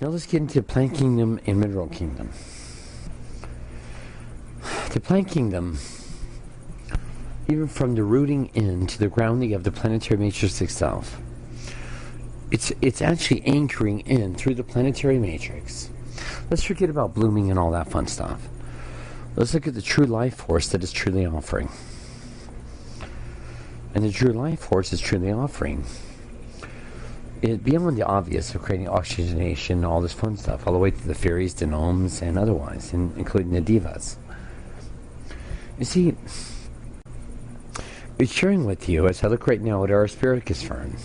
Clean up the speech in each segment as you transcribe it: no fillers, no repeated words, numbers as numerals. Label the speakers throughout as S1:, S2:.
S1: Now let's get into the plant kingdom and mineral kingdom. The plant kingdom, even from the rooting in to the grounding of the planetary matrix itself, it's actually anchoring in through the planetary matrix. Let's forget about blooming and all that fun stuff. Let's look at the true life force that is truly offering. And the true life force is truly offering it beyond the obvious of creating oxygenation, all this fun stuff, all the way to the fairies, the gnomes, and otherwise, including the divas. You see, it's sharing with you, as I look right now at our asparagus fern,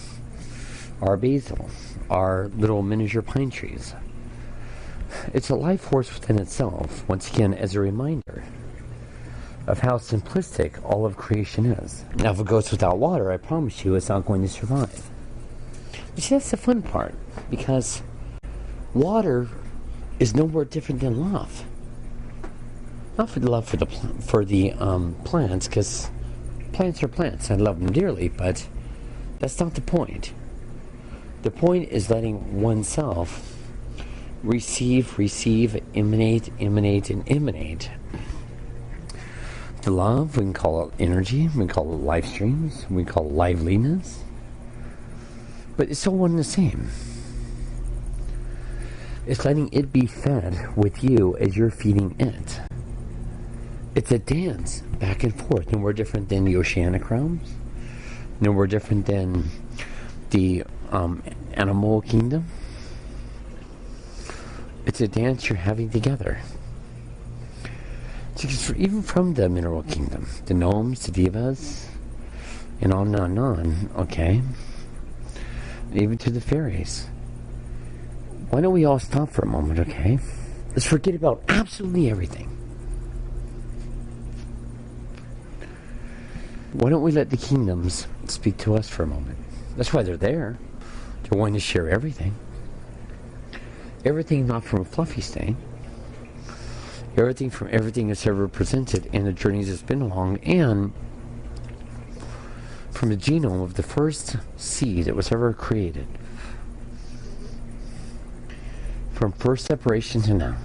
S1: our basil, our little miniature pine trees. It's a life force within itself, once again, as a reminder of how simplistic all of creation is. Now, if it goes without water, I promise you it's not going to survive. You see, that's the fun part, because water is nowhere different than love. Not for the love for the plants, because plants are plants. I love them dearly, but that's not the point. The point is letting oneself receive, emanate, and emanate. The love, we can call it energy, we can call it life streams, we can call it liveliness. But it's all one and the same. It's letting it be fed with you as you're feeding it. It's a dance back and forth. No more different than the oceanic realms. No more different than the animal kingdom. It's a dance you're having together. So even from the mineral kingdom, the gnomes, the divas, and on, okay? Even to the fairies. Why don't we all stop for a moment, okay? Let's forget about absolutely everything. Why don't we let the kingdoms speak to us for a moment? That's why they're there. They're wanting to share everything. Everything not from a fluffy stain. Everything from everything that's ever presented and the journeys it's been along, and from the genome of the first seed that was ever created. From first separation to now.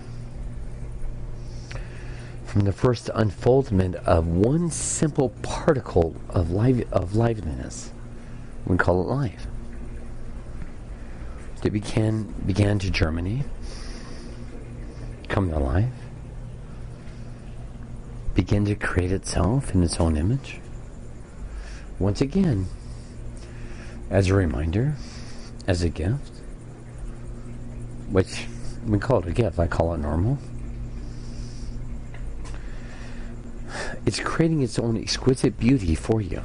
S1: From the first unfoldment of one simple particle of liveliness. We call it life. That began to germinate, come to life, begin to create itself in its own image. Once again, as a reminder, as a gift, which we call it a gift, I call it normal. It's creating its own exquisite beauty for you.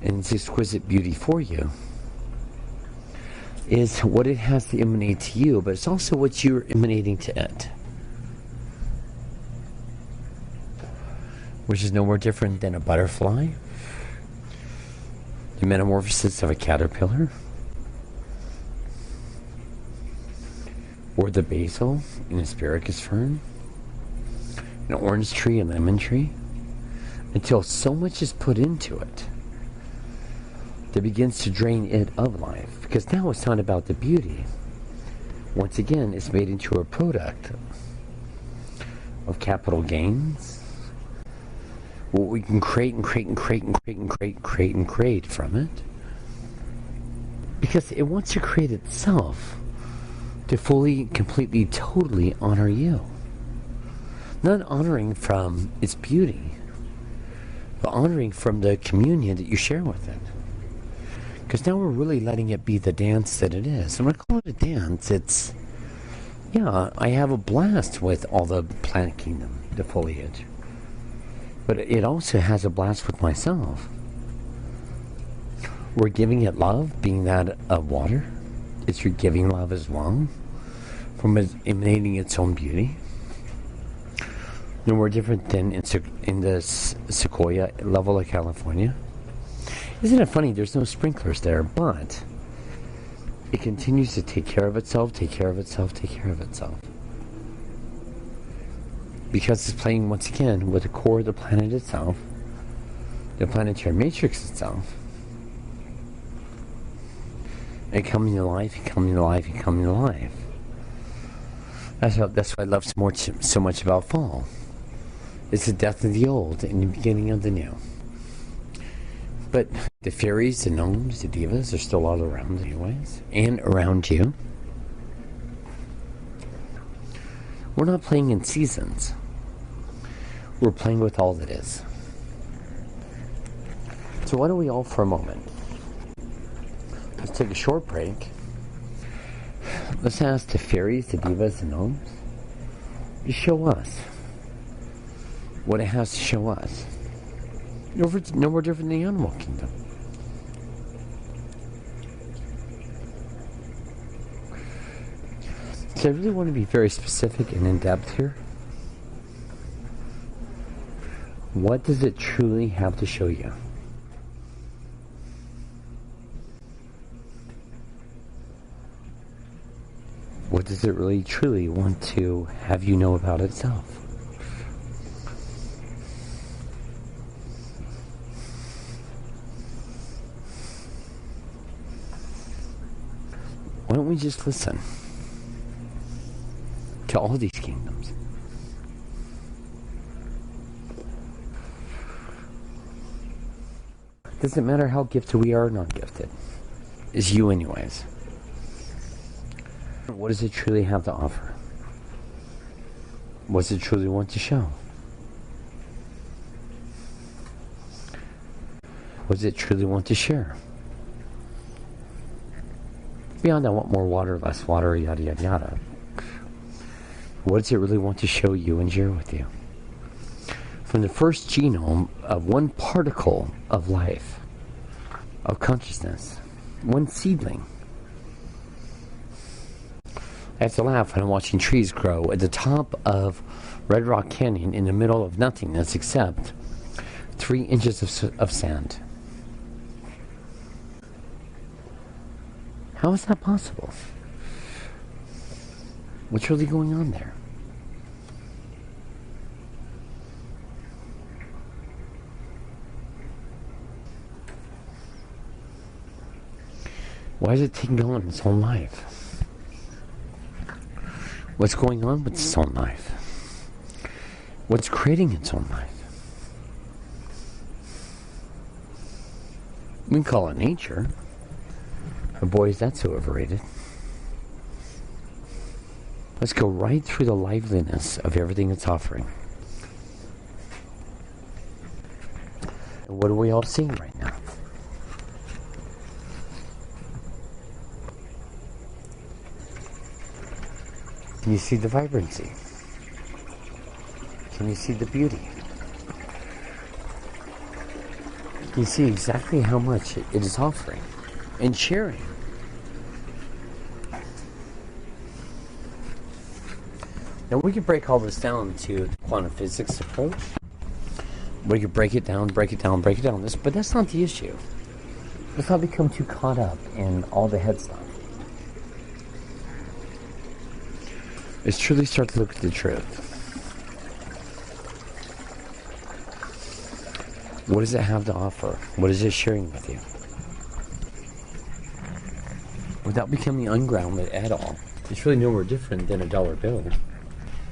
S1: And its exquisite beauty for you is what it has to emanate to you, but it's also what you're emanating to it. Which is no more different than a butterfly, the metamorphosis of a caterpillar, or the basil, an asparagus fern, an orange tree, a lemon tree, until so much is put into it that begins to drain it of life. Because now it's not about the beauty. Once again, it's made into a product of capital gains. What we can create from it. Because it wants to create itself to fully, completely, totally honor you. Not honoring from its beauty, but honoring from the communion that you share with it. Because now we're really letting it be the dance that it is. And when I call it a dance, it's, yeah, I have a blast with all the plant kingdom, the foliage. But it also has a blast with myself. We're giving it love, being that of water. It's giving love as well, from emanating its own beauty. No more different than in the Sequoia level of California. Isn't it funny? There's no sprinklers there, but it continues to take care of itself, because it's playing once again with the core of the planet itself, the planetary matrix itself, and coming to life, and coming to life, and coming to life. That's what I love so much about fall. It's the death of the old and the beginning of the new. But the fairies, the gnomes, the divas are still all around anyways, and around you. We're not playing in seasons. We're playing with all that is. So why don't we all for a moment, let's take a short break. Let's ask the fairies, the divas, the gnomes to show us what it has to show us. No more different than the animal kingdom. So I really want to be very specific and in-depth here. What does it truly have to show you? What does it really truly want to have you know about itself? Why don't we just listen to all these kingdoms? Doesn't matter how gifted we are or not gifted. It's you anyways. What does it truly have to offer? What does it truly want to show? What does it truly want to share? Beyond I want more water, less water, yada yada yada. What does it really want to show you and share with you? From the first genome of one particle of life, of consciousness, one seedling. I have to laugh when I'm watching trees grow at the top of Red Rock Canyon in the middle of nothingness except 3 inches of sand. How is that possible? What's really going on there? Why is it taking on its own life? What's going on with its own life? What's creating its own life? We can call it nature. But boy, is that so overrated. Let's go right through the liveliness of everything it's offering. And what are we all seeing right now? Can you see the vibrancy? Can you see the beauty? Can you see exactly how much it is offering and sharing? Now we could break all this down to the quantum physics approach. We could break it down. But that's not the issue. Let's not become too caught up in all the head stuff. Let's truly start to look at the truth. What does it have to offer? What is it sharing with you? Without becoming ungrounded at all. It's really nowhere different than a dollar bill.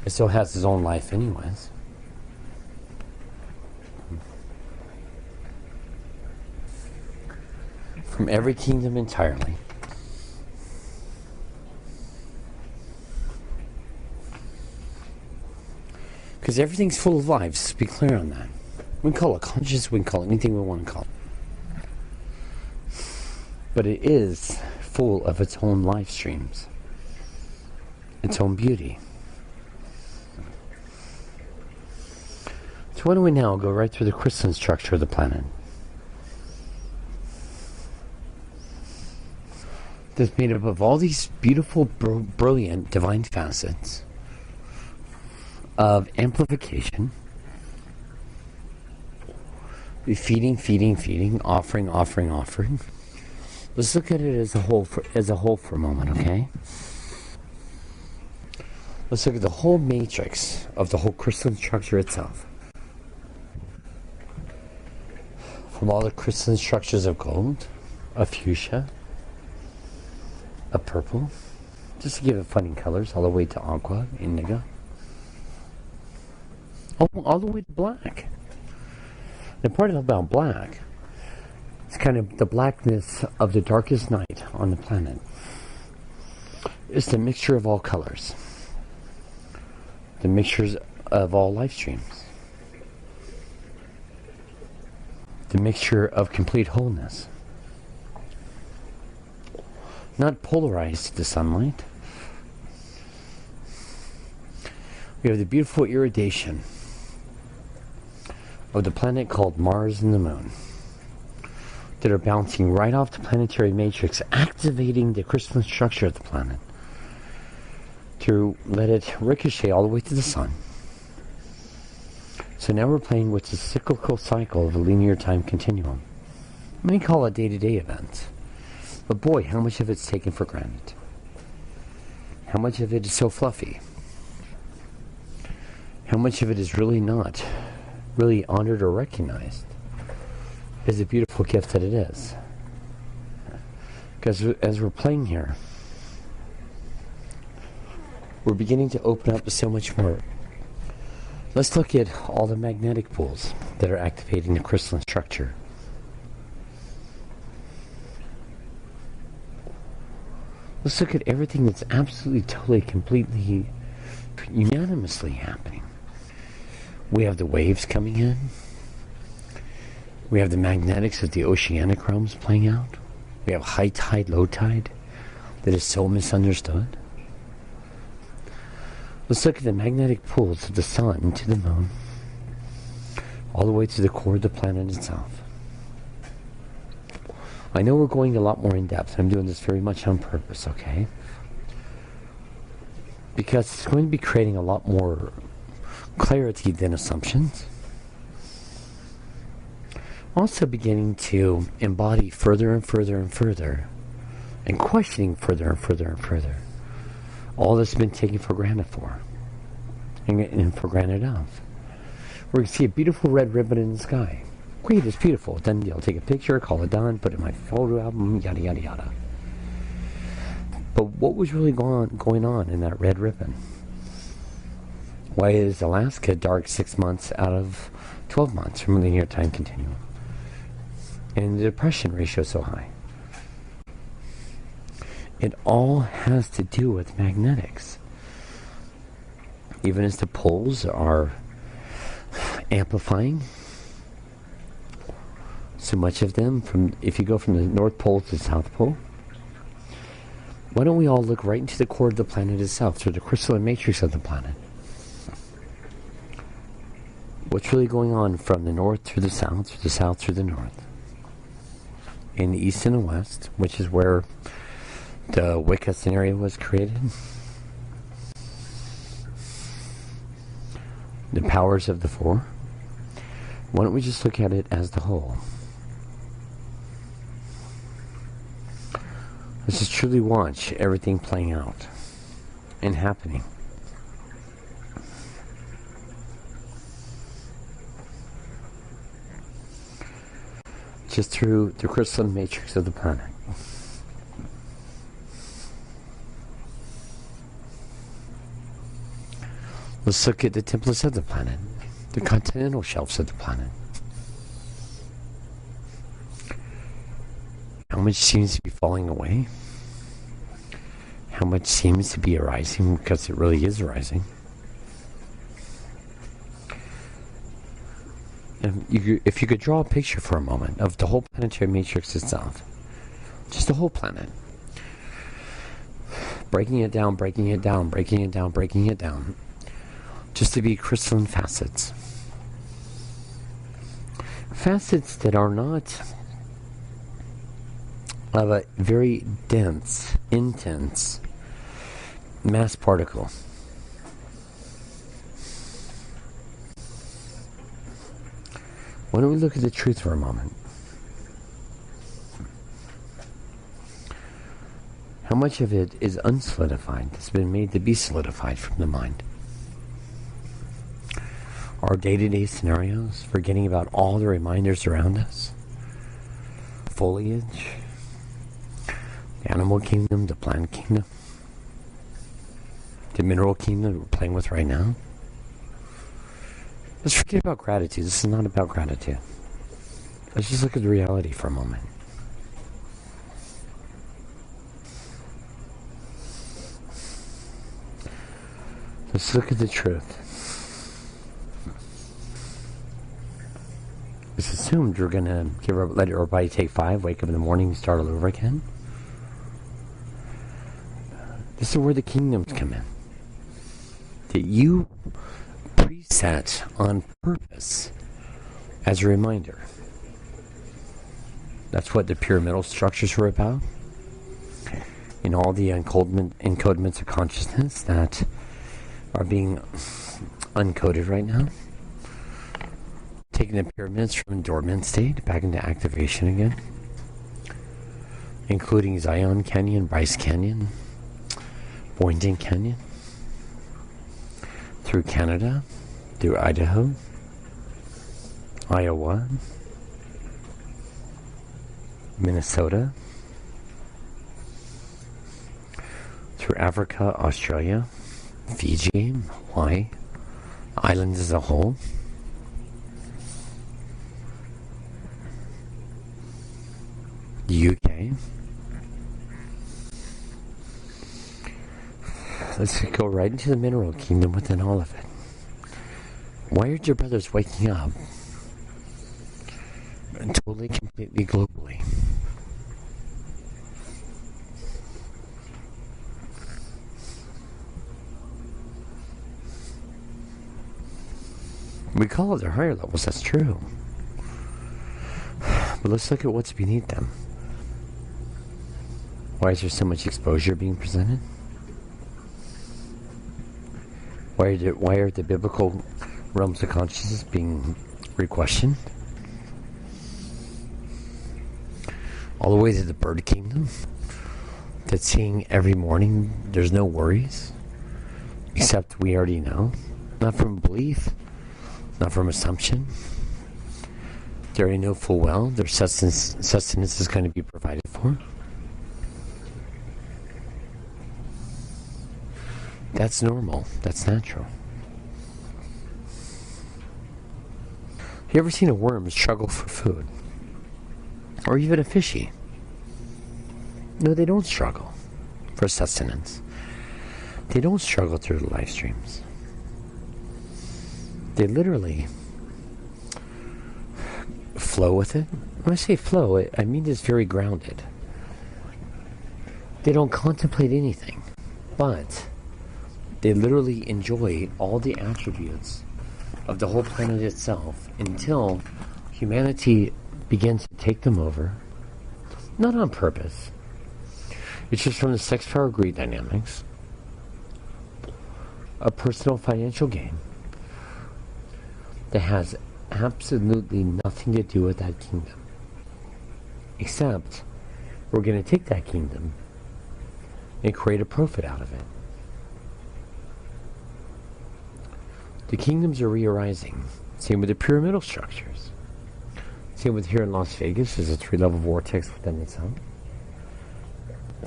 S1: It still has its own life anyways. From every kingdom entirely. Because everything's full of lives, let's be clear on that. We can call it conscious, we can call it anything we want to call it. But it is full of its own life streams. Its own beauty. So why don't we now go right through the crystalline structure of the planet? That's made up of all these beautiful, brilliant, divine facets of amplification, feeding, offering. Let's look at it as a whole for a moment, okay? Let's look at the whole matrix of the whole crystalline structure itself. From all the crystalline structures of gold, of fuchsia, of purple, just to give it funny colors, all the way to aqua, indigo, all the way to black. The part about black is kind of the blackness of the darkest night on the planet. It's the mixture of all colors, the mixtures of all life streams, the mixture of complete wholeness, not polarized to the sunlight. We have the beautiful iridation of the planet called Mars and the Moon that are bouncing right off the planetary matrix, activating the crystalline structure of the planet to let it ricochet all the way to the sun. So now we're playing with the cyclical cycle of a linear time continuum. Many call it day-to-day events. But boy, how much of it's taken for granted. How much of it is so fluffy. How much of it is really not really honored or recognized as a beautiful gift that it is. Because as we're playing here, we're beginning to open up to so much more. Let's look at all the magnetic poles that are activating the crystalline structure. Let's look at everything that's absolutely, totally, completely, unanimously happening. We have the waves coming in. We have the magnetics of the oceanic realms playing out. We have high tide, low tide that is so misunderstood. Let's look at the magnetic pulls of the sun to the moon, all the way to the core of the planet itself. I know we're going a lot more in depth. I'm doing this very much on purpose, okay? Because it's going to be creating a lot more clarity than assumptions. Also beginning to embody further and further and further, and questioning further and further and further all that's been taken for granted and for granted of. We're going to see a beautiful red ribbon in the sky. Great, it's beautiful. Done deal. Take a picture, call it done, put it in my photo album, yada yada yada. But what was really going on in that red ribbon? Why is Alaska dark 6 months out of 12 months from a linear time continuum? And the depression ratio so high. It all has to do with magnetics. Even as the poles are amplifying, so much of them, if you go from the North Pole to the South Pole, why don't we all look right into the core of the planet itself, through the crystalline matrix of the planet? What's really going on from the north through the south through the north, in the east and the west, which is where the Wicca scenario was created. The powers of the four. Why don't we just look at it as the whole? Let's just truly watch everything playing out and happening. Just through the crystalline matrix of the planet. Let's look at the templates of the planet, the continental shelves of the planet. How much seems to be falling away? How much seems to be arising, because it really is arising? If you could draw a picture for a moment of the whole planetary matrix itself, just the whole planet, breaking it down, breaking it down, breaking it down, breaking it down, just to be crystalline facets. Facets that are not of a very dense, intense mass particle. Why don't we look at the truth for a moment? How much of it is unsolidified, that's been made to be solidified from the mind? Our day-to-day scenarios, forgetting about all the reminders around us, foliage, animal kingdom, the plant kingdom, the mineral kingdom that we're playing with right now. Let's forget about gratitude. This is not about gratitude. Let's just look at the reality for a moment. Let's look at the truth. It's assumed you're going to let everybody take 5, wake up in the morning, and start all over again. This is where the kingdoms come in. That you preset on purpose as a reminder. That's what the pyramidal structures were about. In all the encodements of consciousness that are being uncoded right now. Taking the pyramids from dormant state back into activation again. Including Zion Canyon, Bryce Canyon, Boynton Canyon. Through Canada, through Idaho, Iowa, Minnesota, through Africa, Australia, Fiji, Hawaii, islands as a whole. The UK. Let's go right into the mineral kingdom within all of it. Why are your brothers waking up? Totally, completely, globally. We call it their higher levels, that's true. But let's look at what's beneath them. Why is there so much exposure being presented? Why are the biblical realms of consciousness being re-questioned? All the way to the bird kingdom, that's seeing every morning there's no worries, except we already know. Not from belief, not from assumption. They already know full well their sustenance is going to be provided for. That's normal. That's natural. You ever seen a worm struggle for food? Or even a fishy? No, they don't struggle for sustenance. They don't struggle through the live streams. They literally flow with it. When I say flow, I mean it's very grounded. They don't contemplate anything, but they literally enjoy all the attributes of the whole planet itself until humanity begins to take them over. Not on purpose. It's just from the sex, power, greed dynamics. A personal financial gain that has absolutely nothing to do with that kingdom. Except we're going to take that kingdom and create a profit out of it. The kingdoms are re-arising. Same with the pyramidal structures. Same with here in Las Vegas, there's a 3-level vortex within itself.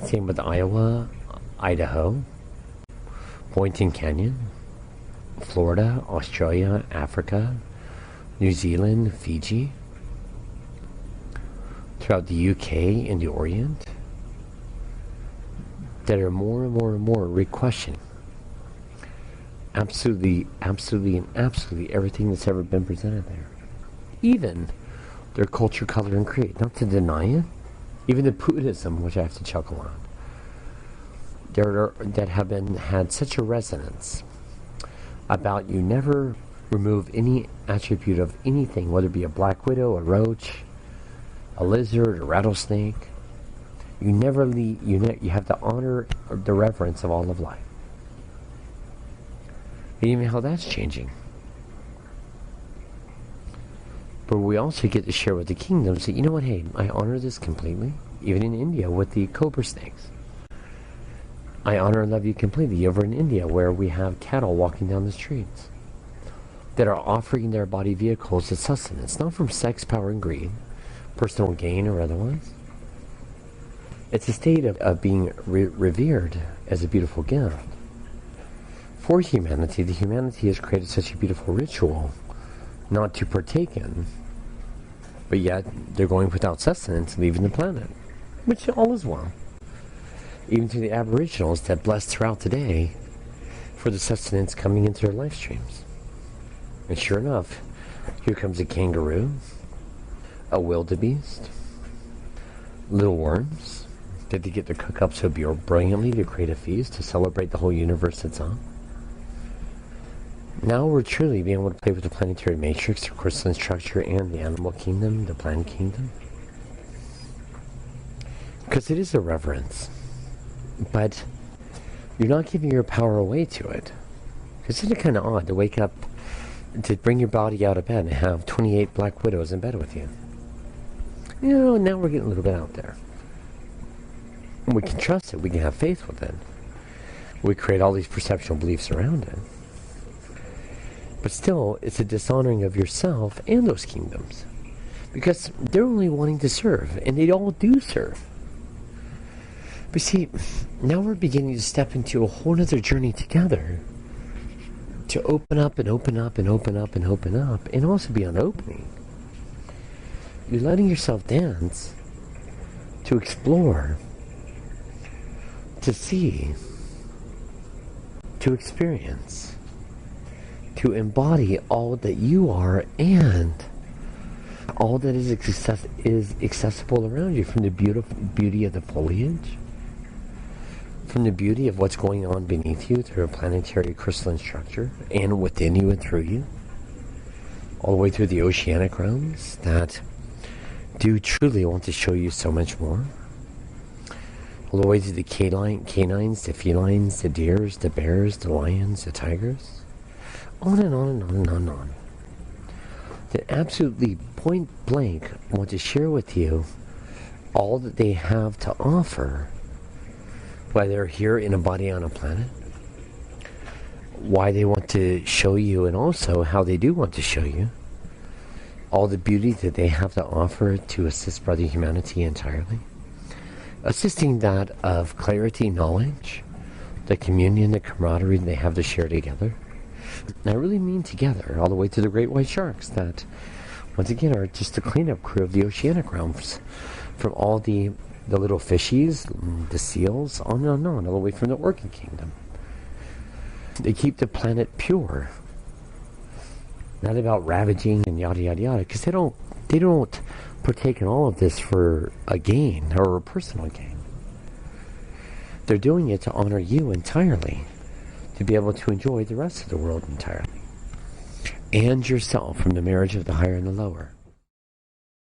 S1: Same with Iowa, Idaho, Boynton Canyon, Florida, Australia, Africa, New Zealand, Fiji, throughout the UK and the Orient, that are more and more and more re-questioning absolutely everything that's ever been presented there. Even their culture, color, and creed. Not to deny it. Even the Buddhism, which I have to chuckle on, that have had such a resonance about you never remove any attribute of anything, whether it be a black widow, a roach, a lizard, a rattlesnake. You never leave. You have to honor the reverence of all of life. And even how that's changing. But we also get to share with the kingdoms that, you know what, hey, I honor this completely. Even in India with the cobra snakes. I honor and love you completely. Over in India where we have cattle walking down the streets that are offering their body vehicles as sustenance, not from sex, power, and greed, personal gain or otherwise. It's a state of being revered as a beautiful gift. For humanity, the humanity has created such a beautiful ritual not to partake in, but yet they're going without sustenance, leaving the planet, which all is well. Even to the aboriginals that bless throughout the day for the sustenance coming into their life streams. And sure enough, here comes a kangaroo, a wildebeest, little worms that they get to cook up so brilliantly to create a feast to celebrate the whole universe it's on. Now we're truly being able to play with the planetary matrix, the crystalline structure, and the animal kingdom, the plant kingdom. Because it is a reverence. But you're not giving your power away to it. Because isn't it kind of odd to wake up, to bring your body out of bed and have 28 black widows in bed with you? You know, now we're getting a little bit out there. We can trust it. We can have faith with it. We create all these perceptual beliefs around it. But still, it's a dishonoring of yourself and those kingdoms. Because they're only wanting to serve, and they all do serve. But see, now we're beginning to step into a whole other journey together. To open up and open up and open up and open up, and also be on opening. You're letting yourself dance to explore, to see, to experience, to embody all that you are and all that is accessible around you, from the beauty of the foliage, from the beauty of what's going on beneath you through a planetary crystalline structure, and within you and through you, all the way through the oceanic realms that do truly want to show you so much more, all the way to the canines, the felines, the deers, the bears, the lions, the tigers, on and on and on and on and on. That absolutely point blank want to share with you all that they have to offer, why they're here in a body on a planet, why they want to show you, and also how they do want to show you all the beauty that they have to offer to assist brother humanity entirely. Assisting that of clarity, knowledge, the communion, the camaraderie they have to share together. And I really mean together, all the way to the great white sharks that, once again, are just the cleanup crew of the oceanic realms. From all the little fishies, the seals, on and on, all the way from the orchid kingdom. They keep the planet pure. Not about ravaging and yada yada yada, because they don't partake in all of this for a gain or a personal gain. They're doing it to honor you entirely, to be able to enjoy the rest of the world entirely, and yourself, from the marriage of the higher and the lower.